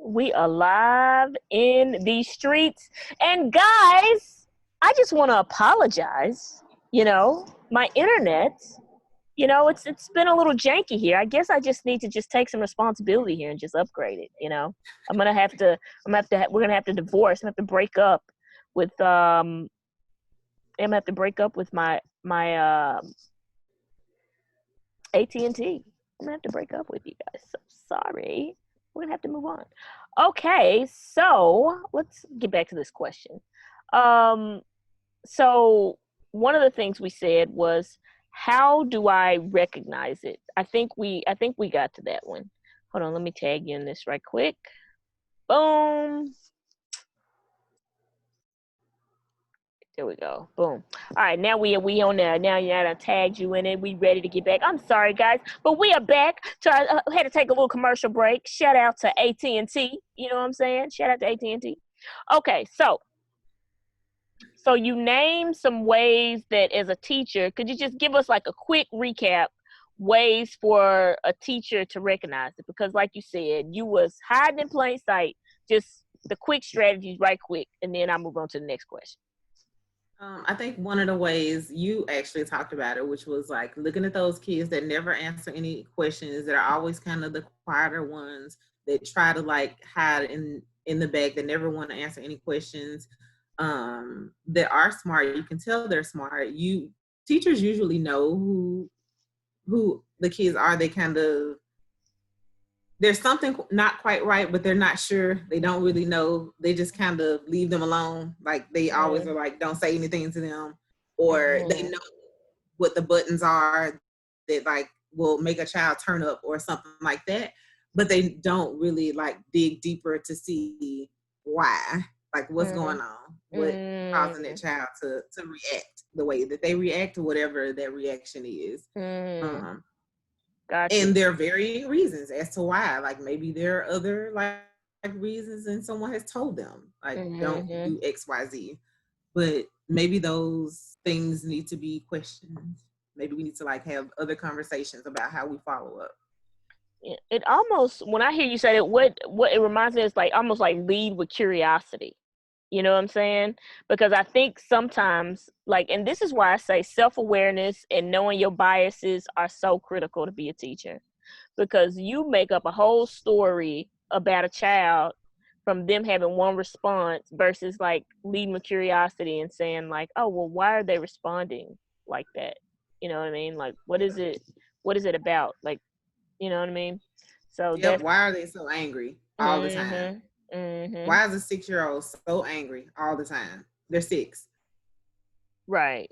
We are live in these streets. And guys, I just want to apologize. My internet, it's been a little janky here. I guess I just need to just take some responsibility here and just upgrade it. We're gonna have to divorce. I'm gonna have to break up with my AT&T. I'm gonna have to break up with you guys. So sorry. We're gonna have to move on. Okay, so let's get back to this question. Um, so one of the things we said was, how do I recognize it? I think we got to that one. Hold on, let me tag you in this right quick. Boom. There we go. Boom. All right, now we on there. Now I tagged you in it. We ready to get back. I'm sorry, guys, but we are back. Had to take a little commercial break. Shout out to AT&T. You know what I'm saying? Shout out to AT&T. Okay, so you named some ways that as a teacher, could you just give us like a quick recap ways for a teacher to recognize it? Because like you said, you was hiding in plain sight. Just the quick strategies right quick, and then I'll move on to the next question. I think one of the ways you actually talked about it, which was like looking at those kids that never answer any questions, that are always kind of the quieter ones that try to like hide in the back, that never want to answer any questions, that are smart. You can tell they're smart. Teachers usually know who the kids are. They kind of, there's something not quite right, but they're not sure. They don't really know. They just kind of leave them alone. Like they always are like, don't say anything to them. Or they know what the buttons are that like will make a child turn up or something like that. But they don't really like dig deeper to see why, like what's going on, what causing that child to react the way that they react to whatever that reaction is. Gotcha. And there are varying reasons as to why. Like maybe there are other like reasons, and someone has told them like don't do XYZ. But maybe those things need to be questioned. Maybe we need to like have other conversations about how we follow up. It almost, when I hear you say it, what it reminds me is like almost like lead with curiosity. You know what I'm saying? Because I think sometimes, like, and this is why I say self-awareness and knowing your biases are so critical to be a teacher. Because you make up a whole story about a child from them having one response versus like leading with curiosity and saying like, oh, well, why are they responding like that? You know what I mean? Like, what is it about? Like, you know what I mean? So Yep. Why are they so angry all the time? Why is a 6-year-old so angry all the time? They're 6. Right.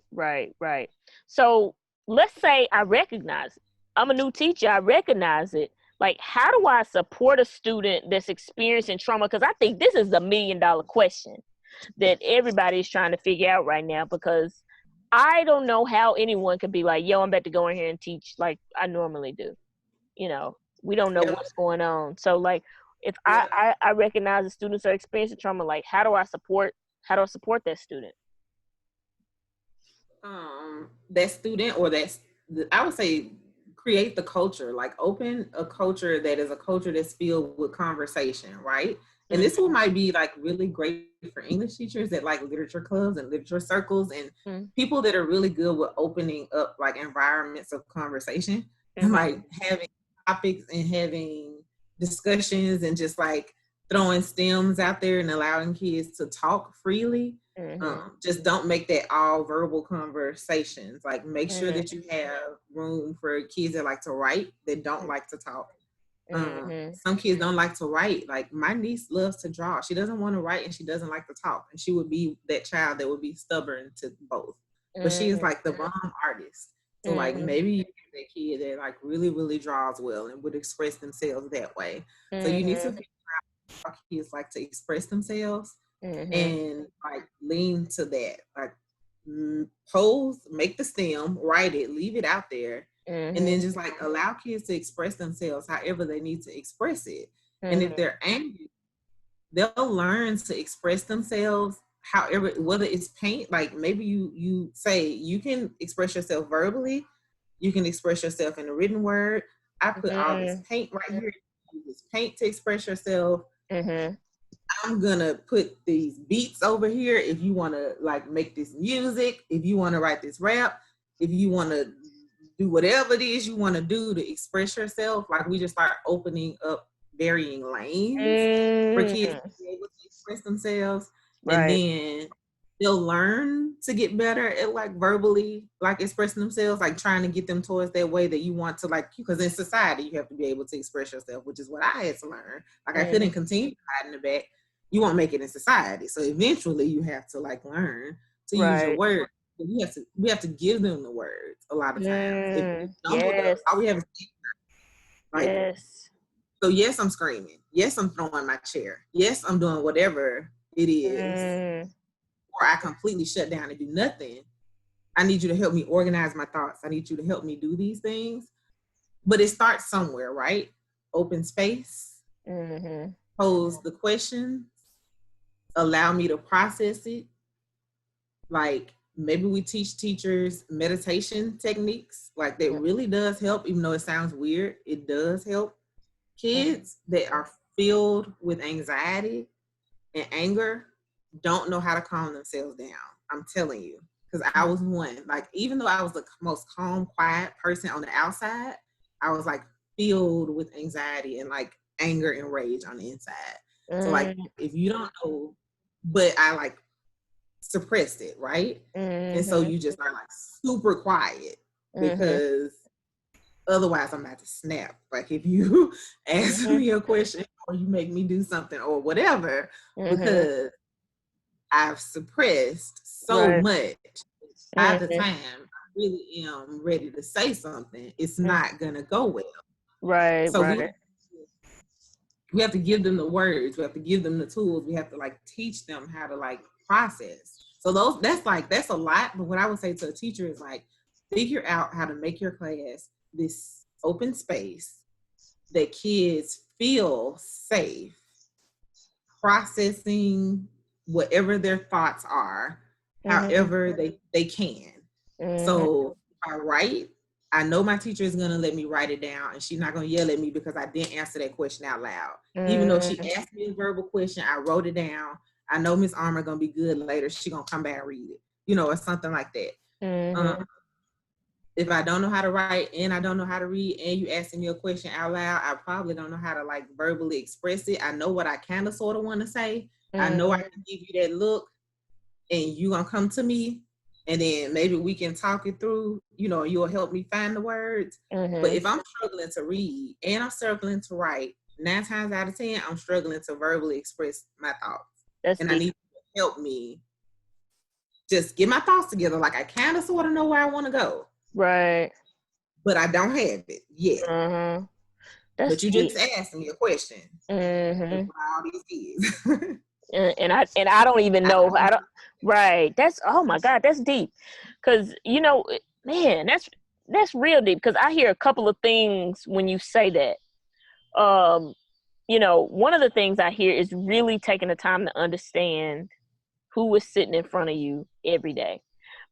So let's say I recognize it. I'm a new teacher. I recognize it. Like, how do I support a student that's experiencing trauma? Because I think this is the $1 million question that everybody is trying to figure out right now, because I don't know how anyone could be like, yo, I'm about to go in here and teach like I normally do. We don't know what's going on. So like, if I recognize the students are experiencing trauma, like how do I support that student? That student, or I would say create the culture, like open a culture that is a culture that's filled with conversation, right? And this one might be like really great for English teachers that like literature clubs and literature circles and people that are really good with opening up like environments of conversation and like having topics and having discussions and just like throwing stems out there and allowing kids to talk freely. Just don't make that all verbal conversations. Like make sure that you have room for kids that like to write, that don't like to talk. Some kids don't like to write. Like my niece loves to draw. She doesn't want to write and she doesn't like to talk. And she would be that child that would be stubborn to both. But she is like the bomb artist. So like maybe you get that kid that like really, really draws well and would express themselves that way. So you need to figure out how kids like to express themselves and like lean to that. Like make the stem, write it, leave it out there. And then just like allow kids to express themselves however they need to express it. And if they're angry, they'll learn to express themselves however, whether it's paint, like maybe you say you can express yourself verbally, you can express yourself in a written word. I put all this paint right here. Use this paint to express yourself. Mm-hmm. I'm gonna put these beats over here. If you want to like make this music, if you want to write this rap, if you want to do whatever it is you want to do to express yourself, like we just start opening up varying lanes for kids to Mm-hmm. be able to express themselves, and Right. then they'll learn to get better at like verbally like expressing themselves, like trying to get them towards that way that you want to, like, because in society you have to be able to express yourself, which is what I had to learn. Like I Mm-hmm. couldn't continue to hide in the back. You won't make it in society, so eventually you have to like learn to use your Right. words. But we have to give them the words a lot of times. If we don't, Yes. all we have is like, Yes. so yes, I'm screaming. Yes, I'm throwing my chair. Yes, I'm doing whatever it is, Mm. or I completely shut down and do nothing. I need you to help me organize my thoughts. I need you to help me do these things. But it starts somewhere, right? Open space, Mm-hmm. pose the question, allow me to process it. Like maybe we teach teachers meditation techniques. Like that really does help, even though it sounds weird. It does help. Kids that are filled with anxiety and anger don't know how to calm themselves down. I'm telling you. Because I was one. Like, even though I was the most calm, quiet person on the outside, I was like filled with anxiety and like anger and rage on the inside. So, like, if you don't know, but I like suppressed it, right? And so Mm-hmm. you just are like super quiet Mm-hmm. because otherwise I'm about to snap. Like if you ask Mm-hmm. me a question or you make me do something or whatever, Mm-hmm. because I've suppressed so Right. much. By the Mm-hmm. time I really am ready to say something, it's not gonna go well. Right. So Right. we have to give them the words, we have to give them the tools, we have to like teach them how to like process. So that's a lot. But what I would say to a teacher is like figure out how to make your class this open space that kids feel safe processing whatever their thoughts are, Mm-hmm. however they can. Mm-hmm. So if I write, I know my teacher is gonna let me write it down, and she's not gonna yell at me because I didn't answer that question out loud. Even though she Mm-hmm. asked me a verbal question, I wrote it down. I know Miss Armour gonna be good later. She gonna come back and read it, or something like that. Um, Mm-hmm. if I don't know how to write and I don't know how to read and you asking me a question out loud, I probably don't know how to like verbally express it. I know what I kind of sort of want to say. I know I can give you that look and you gonna come to me and then maybe we can talk it through, you'll help me find the words. But Mm-hmm. if I'm struggling to read and I'm struggling to write, 9 times out of 10, I'm struggling to verbally express my thoughts. That's And I deep. need you to help me just get my thoughts together. Like I kind of sort of know where I want to go, Right. but I don't have it yet. Mm-hmm. That's But you deep. just asked me a question. That's Mm-hmm. what all this is. And I don't even I know. don't I know. don't. Right. That's, oh my God. That's deep. Because man, that's real deep. Because I hear a couple of things when you say that. Um, one of the things I hear is really taking the time to understand who is sitting in front of you every day.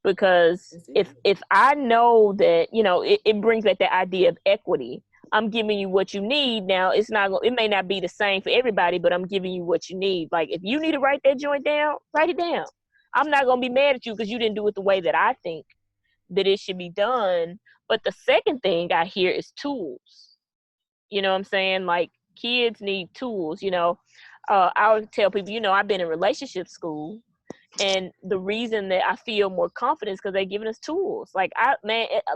Because That's it. if I know that, it brings back that idea of equity. I'm giving you what you need. Now it may not be the same for everybody, but I'm giving you what you need. Like if you need to write that joint down, write it down. I'm not gonna be mad at you because you didn't do it the way that I think that it should be done. But the second thing I hear is tools. You know what I'm saying? Like kids need tools, I would tell people, I've been in relationship school, and the reason that I feel more confidence because they're giving us tools. Like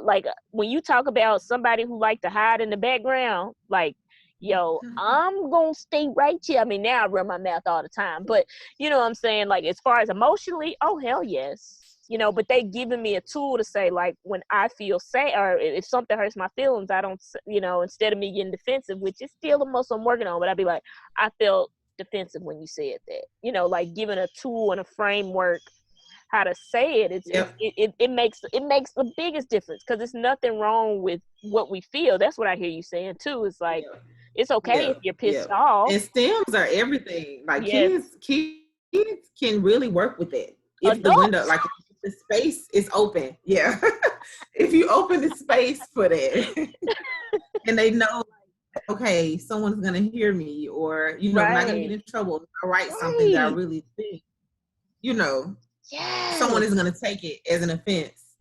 like when you talk about somebody who like to hide in the background, like, yo, I'm gonna stay right here. I mean, now I run my mouth all the time, but you know what I'm saying? Like as far as emotionally, oh hell yes. But they giving me a tool to say, like, when I feel sad or if something hurts my feelings, I don't, instead of me getting defensive, which is still a muscle I'm working on, but I'd be like, I felt defensive when you said that, like giving a tool and a framework how to say it. Yep. It makes the biggest difference because it's nothing wrong with what we feel. That's what I hear you saying too. It's like Yep. it's okay if Yep. you're pissed Yep. off. And stems are everything. Like Yes. kids can really work with it. If the window, Adults. like if the space is open. Yeah. If you open the space for that and they know okay, someone's gonna hear me, or I'm not gonna get Right. in trouble if I write something that I Right. really think, you know, someone Yes. is gonna take it as an offense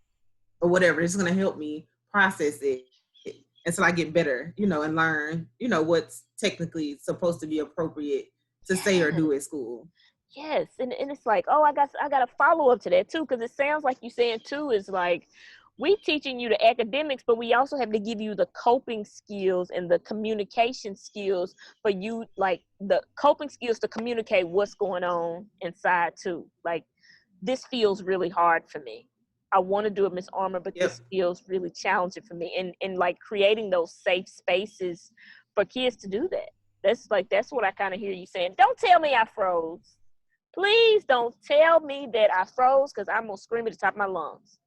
or whatever. It's gonna help me process it until I get better, and learn, what's technically supposed to be appropriate to say or do Yes. at school. Yes, and it's like, oh, I got a follow up to that too, because it sounds like you saying too is like we teaching you the academics, but we also have to give you the coping skills and the communication skills for you, like the coping skills to communicate what's going on inside too. Like this feels really hard for me. I want to do it, Miss Armor, but Yep. this feels really challenging for me. And like creating those safe spaces for kids to do that. That's what I kind of hear you saying. Don't tell me I froze. Please don't tell me that I froze because I'm gonna scream at the top of my lungs.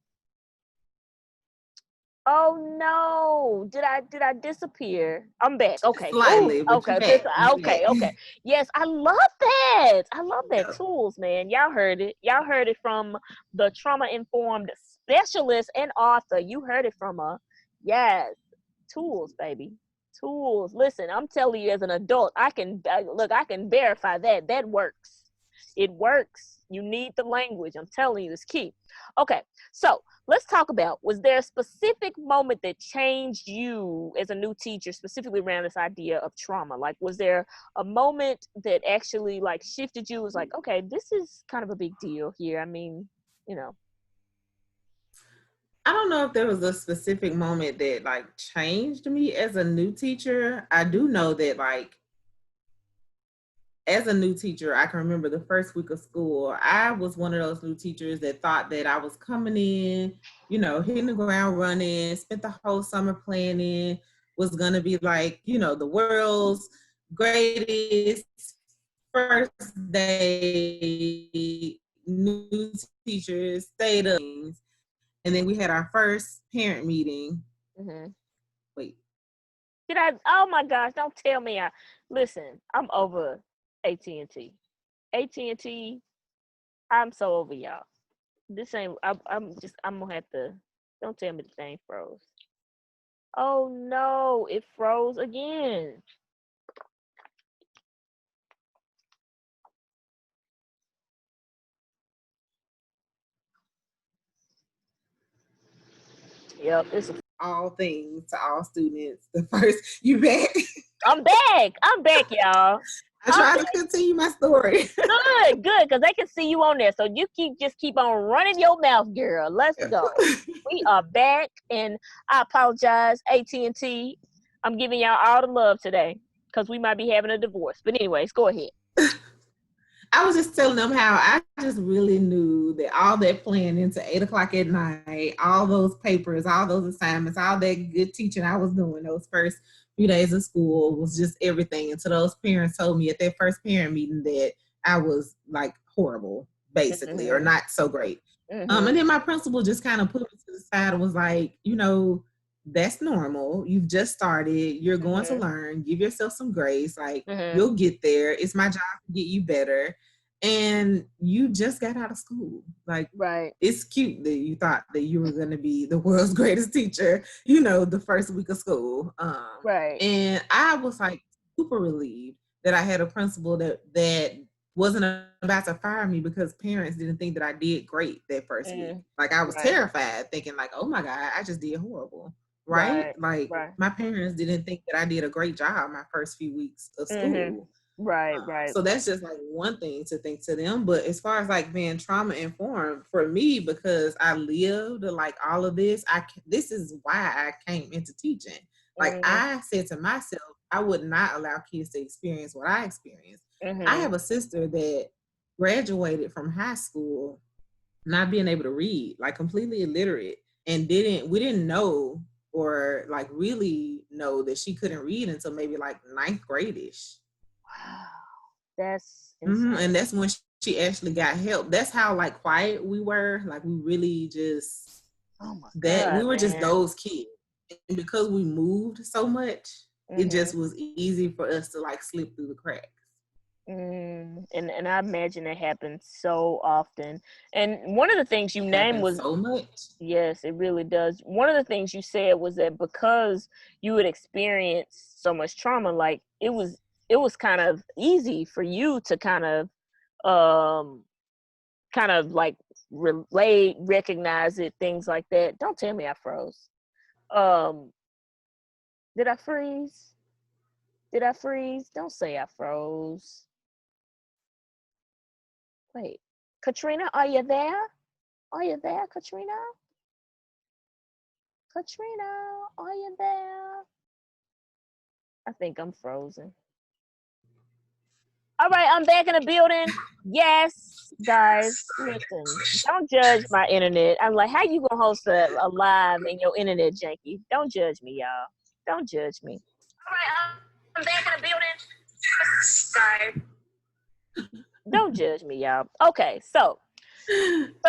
Oh no! Did I disappear? I'm back. Okay. Oh, Slightly, but you okay. back. You Okay. back. Okay. Yes, I love that. I love that Yep. tools, man. Y'all heard it. Y'all heard it from the trauma informed specialist and author. You heard it from her. Yes, tools, baby. Tools. Listen, I'm telling you, as an adult, look. I can verify that that works. It works. You need the language. I'm telling you, it's key. Okay, so let's talk about, was there a specific moment that changed you as a new teacher, specifically around this idea of trauma? Like, was there a moment that actually like shifted you? It was like, okay, this is kind of a big deal here. I mean, you know. I don't know if there was a specific moment that like changed me as a new teacher. I do know that like as a new teacher, I can remember the first week of school, I was one of those new teachers that thought that I was coming in, hitting the ground running, spent the whole summer planning, was going to be like, the world's greatest first day new teachers, stayed up. And then we had our first parent meeting. Mm-hmm. Wait. Did I? Oh my gosh! Don't tell me. Listen. I'm over AT&T. AT&T. I'm so over y'all. This ain't. I'm gonna have to. Don't tell me the thing froze. Oh no! It froze again. Yep. All things to all students. The first, you back? I'm back. I'm back, y'all. I I'm tried to continue my story. good, because they can see you on there. So you keep on running your mouth, girl. Let's go. We are back, and I apologize, AT&T. I'm giving y'all all the love today because we might be having a divorce. But anyways, go ahead. I was just telling them how I just really knew that all that planning into 8 o'clock at night, all those papers, all those assignments, all that good teaching I was doing those first few days of school was just everything. Until those parents told me at their first parent meeting that I was like horrible, basically, or Mm-hmm. not so great. Mm-hmm. And then my principal just kind of put me to the side and was like, that's normal. You've just started. You're going to Mm-hmm. learn. Give yourself some grace. Like, Mm-hmm. you'll get there. It's my job to get you better. And you just got out of school. Like, Right. it's cute that you thought that you were going to be the world's greatest teacher, the first week of school. Right. And I was like super relieved that I had a principal that wasn't about to fire me because parents didn't think that I did great that first week. Mm. Like, I was Right. terrified, thinking like, oh my God, I just did horrible. Right? Right. Like, Right. my parents didn't think that I did a great job my first few weeks of Mm-hmm. school. Right. Right. So that's just like one thing to think to them. But as far as like being trauma informed for me, because I lived like all of this, this is why I came into teaching. Like, Mm-hmm. I said to myself, I would not allow kids to experience what I experienced. I Mm-hmm. have a sister that graduated from high school not being able to read, like completely illiterate, and we didn't know or like really know that she couldn't read until maybe like ninth grade-ish. Wow. That's And insane. that's when she actually got help. That's how like quiet we were. Like, we really just Oh my that God, we were just man. those kids. And because we moved so much, it Mm-hmm. just was easy for us to like slip through the cracks. And I imagine it happens so often. And one of the things you It named happens was, so much. yes, it really does. One of the things you said was that because you had experienced so much trauma, like it was kind of easy for you to um kind of like relate, recognize it, things like that. Don't tell me I froze. Um, did I freeze? Did I freeze? Don't say I froze. Wait, Katrina, are you there? Are you there, Katrina? Katrina, are you there? I think I'm frozen. All right, I'm back in the building. Yes, guys, listen. Don't judge my internet. I'm like, how you gonna host a live and your internet janky? Don't judge me, y'all. Don't judge me. All right, I'm back in the building. Yes, guys. Don't judge me, y'all. Okay, so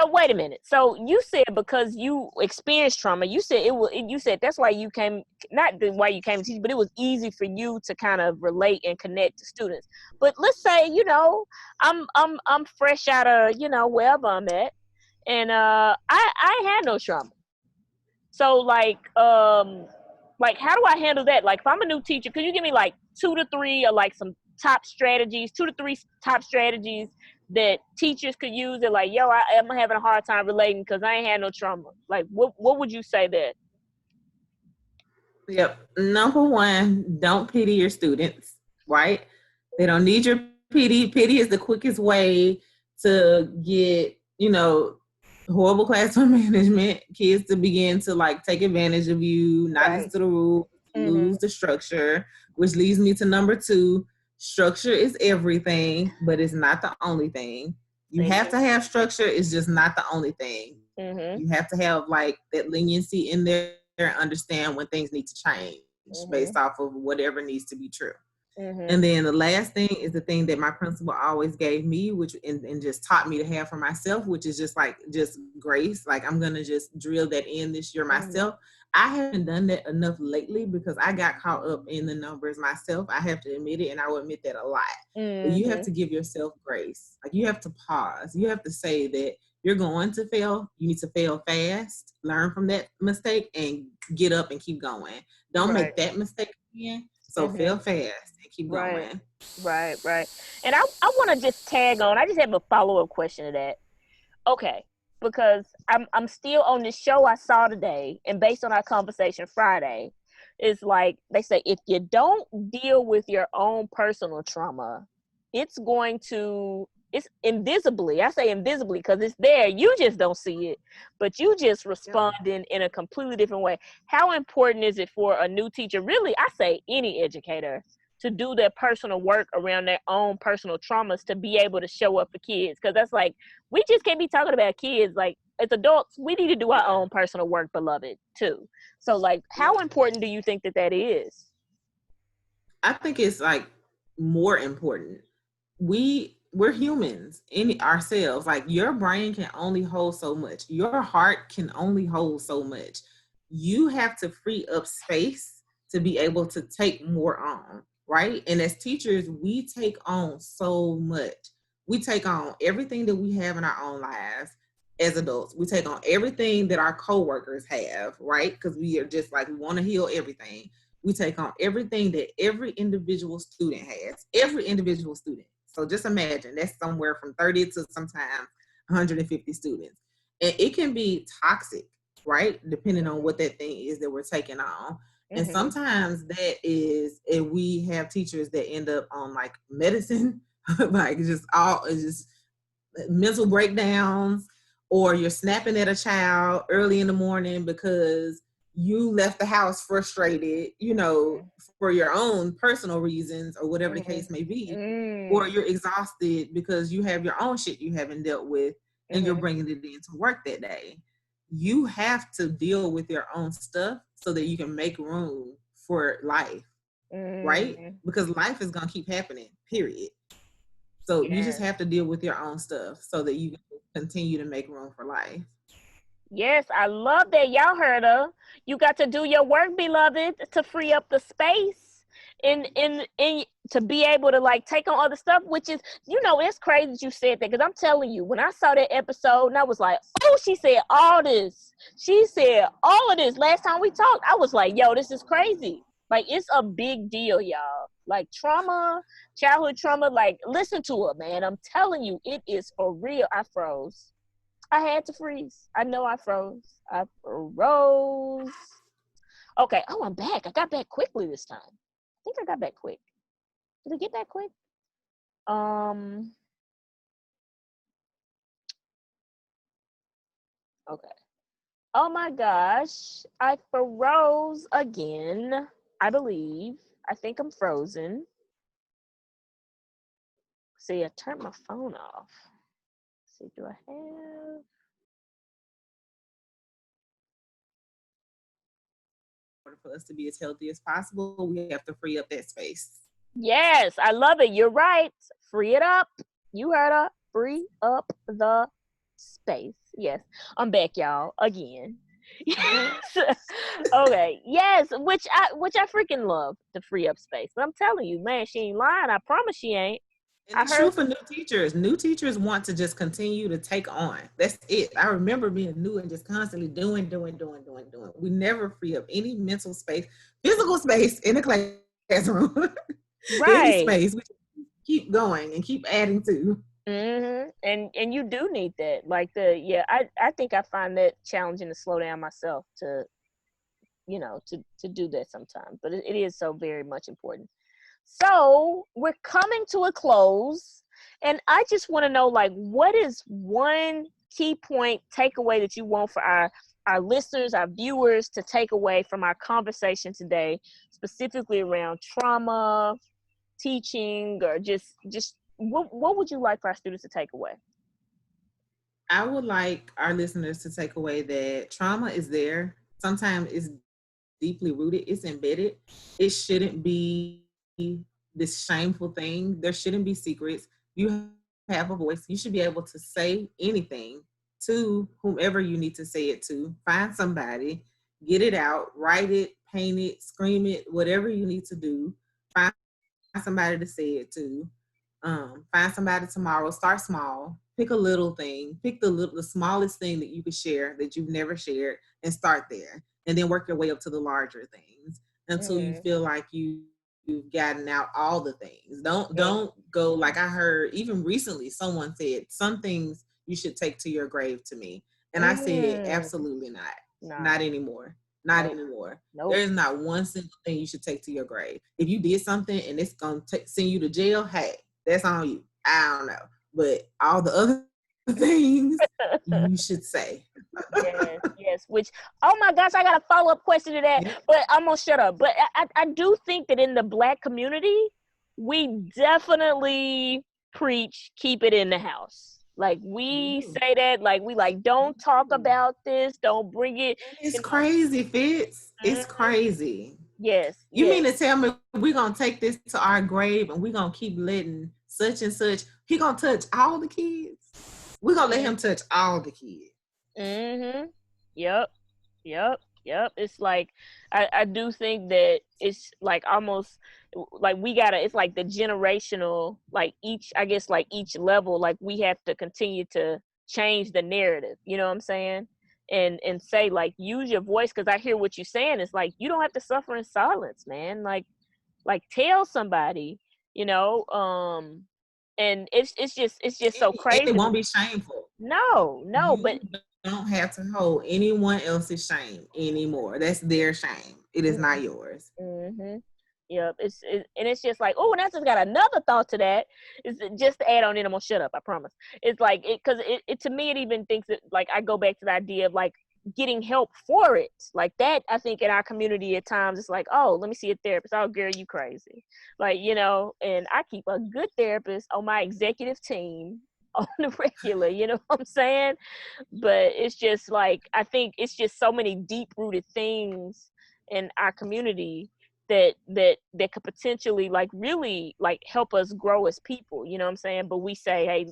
wait a minute. So you said because you experienced trauma, you said it was. You said that's why you came, not why you came to teach, but it was easy for you to kind of relate and connect to students. But let's say I'm fresh out of wherever I'm at, and I ain't had no trauma. So like how do I handle that? Like if I'm a new teacher, could you give me like two to three or like some top strategies, two to three top strategies that teachers could use? That like, yo, I am having a hard time relating because I ain't had no trauma. Like what would you say that? Yep. Number one, don't pity your students, right? They don't need your pity. Pity is the quickest way to get, horrible classroom management, kids to begin to like take advantage of you, not listen Right. to the rules, Mhm. lose the structure, which leads me to number two. Structure is everything, but it's not the only thing. You Say it have again. to have structure, it's just not the only thing. Mhm. You have to have like that leniency in there and understand when things need to change based off of Mhm. whatever needs to be true. And then Mhm. the last thing is the thing that my principal always gave me, which and just taught me to have for myself, which is just grace. Like I'm gonna just drill that in this year Mhm. myself. I haven't done that enough lately because I got caught up in the numbers myself. I have to admit it, and I will admit that a lot. But you have Mhm. to give yourself grace. Like you have to pause. You have to say that you're going to fail. You need to fail fast, learn from that mistake, and get up and keep going. Don't Right. make that mistake again. So Mhm. fail fast and keep Right. going. Right. Right. And I want to just tag on. I just have a follow up question to that. Okay, because I'm still on this show I saw today, and based on our conversation Friday, it's like they say if you don't deal with your own personal trauma, it's invisibly. I say invisibly because it's there. You just don't see it, but you just Yep. respond in a completely different way. How important is it for a new teacher? Really, I say any educator to do their personal work around their own personal traumas to be able to show up for kids, because that's like we just can't be talking about kids. Like as adults, we need to do our own personal work, beloved, too. So like how Yep. important do you think that is? I think it's like more important. We're humans in ourselves. Like your brain can only hold so much. Your heart can only hold so much. You have to free up space to be able to take more on, right? And as teachers, we take on so much. We take on everything that we have in our own lives as adults. We take on everything that our coworkers have, right? Because we are just like we want to heal everything. We take on everything that every individual student has, every individual student. So just imagine that's somewhere from 30 to sometimes 150 students. And it can be toxic, right? Depending on what that thing is that we're taking on. And Mm-hmm. sometimes that is, and we have teachers that end up on like medicine, like just mental breakdowns, or you're snapping at a child early in the morning because you left the house frustrated, for your own personal reasons or whatever the Mm-hmm. case may be, or Mm-hmm. you're exhausted because you have your own shit you haven't dealt with and you're Mm-hmm. bringing it into work that day. You have to deal with your own stuff so that you can make room for life, right? Mm-hmm. Because life is going to keep happening, period. So you just Yes. have to deal with your own stuff so that you can continue to make room for life. Yes, I love that. Y'all heard her. You got to do your work, beloved, to free up the space. in to be able to like take on other stuff, which is, it's crazy that you said that, because I'm telling you, when I saw that episode and I was like, oh, she said all this, she said all of this last time we talked, I was like, yo, this is crazy. Like, it's a big deal, y'all. Like, trauma, childhood trauma, like, listen to her, man. I'm telling you, it is for real. I froze. I had to freeze. I know I froze. I froze. Okay. Oh, I'm back. I got back quickly this time. I think I got back quick. Did I get back quick? Okay. Oh my gosh. I froze again. I believe. I think I'm frozen. See, I turned my phone off. Let's see, do I have? In order for us to be as healthy as possible, we have to free up that space. Yes, I love it. You're right. Free it up. You heard her. Free up the space. Yes, I'm back, y'all, again. Yes. Okay. Yes, which I freaking love, to free up space. But I'm telling you, man, she ain't lying. I promise she ain't. And I it's true heard. for new teachers. New teachers want to just continue to take on. That's it. I remember being new and just constantly doing. We never free up any mental space, physical space in the classroom, any Right. space. We keep going and keep adding to. And you do need that. Like, I think I find that challenging to slow down myself to to do that sometimes. But it is so very much important. So we're coming to a close, and I just want to know, like, what is one key point takeaway that you want for our listeners, our viewers, to take away from our conversation today, specifically around trauma, teaching, or just what would you like for our students to take away? I would like our listeners to take away that trauma is there. Sometimes it's deeply rooted, it's embedded. It shouldn't be this shameful thing. There shouldn't be secrets. You have a voice. You should be able to say anything to whomever you need to say it to. Find somebody, get it out, write it, paint it, scream it, whatever you need to do. Find somebody to say it to. Find somebody tomorrow. Start small. Pick a little thing. Pick the smallest thing that you could share that you've never shared, and start there. And then work your way up to the larger things until you Mm, feel like you've gotten out all the things. yeah. Don't go, like I heard even recently someone said, some things you should take to your grave to me. And I said, Mm, absolutely not. nah. Not anymore. Not Nope. anymore. There Nope. is not one single thing you should take to your grave. If you did something and it's gonna send you to jail, hey, that's on you. I don't know, but all the other things you should say. Yes, yes. Which, oh my gosh, I got a follow up question to that, Yep. but I'm gonna shut up. But I do think that in the Black community, we definitely preach keep it in the house. Like, We we do. say that, like, we like, We don't talk do. about this, don't bring it, And it's you know. crazy, Fitz. It's Mhm. crazy. Yes, You mean yes. to tell me we're gonna take this to our grave and we're gonna keep letting such and such, he gonna touch all the kids? We're gonna let him touch all the kids. Mm-hmm. Yep. Yep, yep. It's like, I do think that it's like almost like we gotta, it's like the generational, like each, I guess, like each level, like we have to continue to change the narrative, you know what I'm saying? And say, like, use your voice, because I hear what you're saying. It's like, you don't have to suffer in silence, man. Like tell somebody, you know, and it's just so And it crazy. won't be shameful. No, no, but You don't have to hold anyone else's shame anymore. That's their shame. It is not yours. mm-hmm. Yep, and it's just like, oh, and I just got another thought to that. Is just to add on in, I'm gonna shut up. I promise. It's like because it to me, it even thinks that, like, I go back to the idea of like getting help for it, like that. I think in our community at times it's like, oh, let me see a therapist. Oh, girl, you crazy, like, and I keep a good therapist on my executive team on the regular. You know what I'm saying? But it's just like, I think it's just so many deep rooted things in our community that could potentially, like, really, like, help us grow as people, you know what I'm saying? But we say, hey,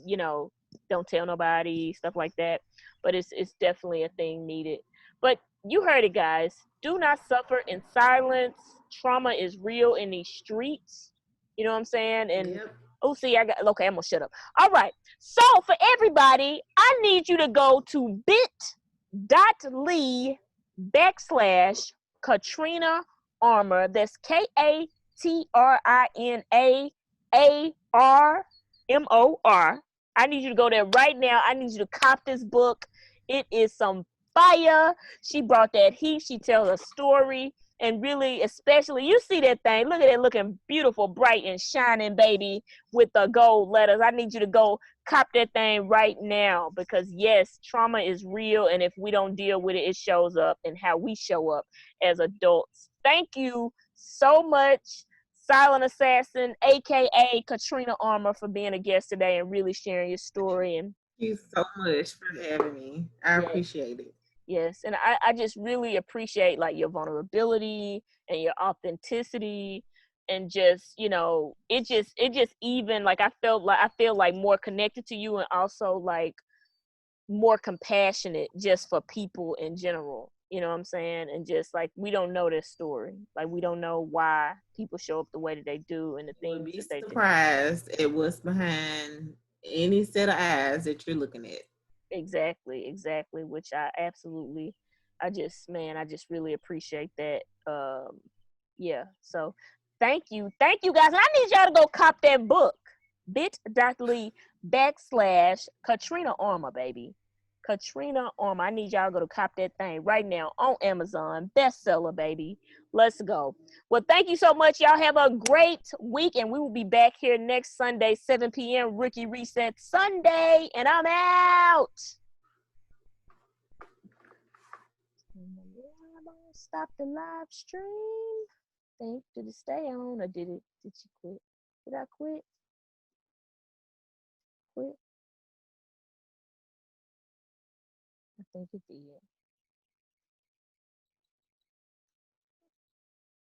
don't tell nobody, stuff like that. But it's definitely a thing needed. But you heard it, guys. Do not suffer in silence. trauma is real in these streets. You know what I'm saying? And Yep. oh, see, I got okay. I'm gonna shut up. All right. So for everybody, I need you to go to bit.ly/Katrina Armor. That's KatrinAARMOR. I need you to go there right now. I need you to cop this book. It is some fire. She brought that heat. She tells a story. And really, especially, you see that thing. Look at it looking beautiful, bright, and shining, baby, with the gold letters. I need you to go cop that thing right now because, yes, trauma is real. And if we don't deal with it, it shows up in how we show up as adults. Thank you so much, Silent Assassin, aka Katrina Armor, for being a guest today and really sharing your story. And Thank you so much for having me. I yeah, appreciate it. yes. And I just really appreciate like your vulnerability and your authenticity and just, it just even like I feel like more connected to you and also like more compassionate just for people in general. You know what I'm saying? And just like we don't know their story. Like we don't know why people show up the way that they do and the You would things be that they do. surprised at what's behind any set of eyes that you're looking at. Exactly, exactly. Which I absolutely, I just really appreciate that. Yeah. So, thank you guys. And I need y'all to go cop that book. bit.ly/Katrina Armor, baby. Katrina Armor. I need y'all to go to cop that thing right now on Amazon. Bestseller, baby. Let's go. Well, thank you so much. Y'all have a great week, and we will be back here next Sunday, 7 p.m. Rookie Reset Sunday, and I'm out. Stop the live stream. Did it stay on or did she quit? Did I quit? Quit? I think it did.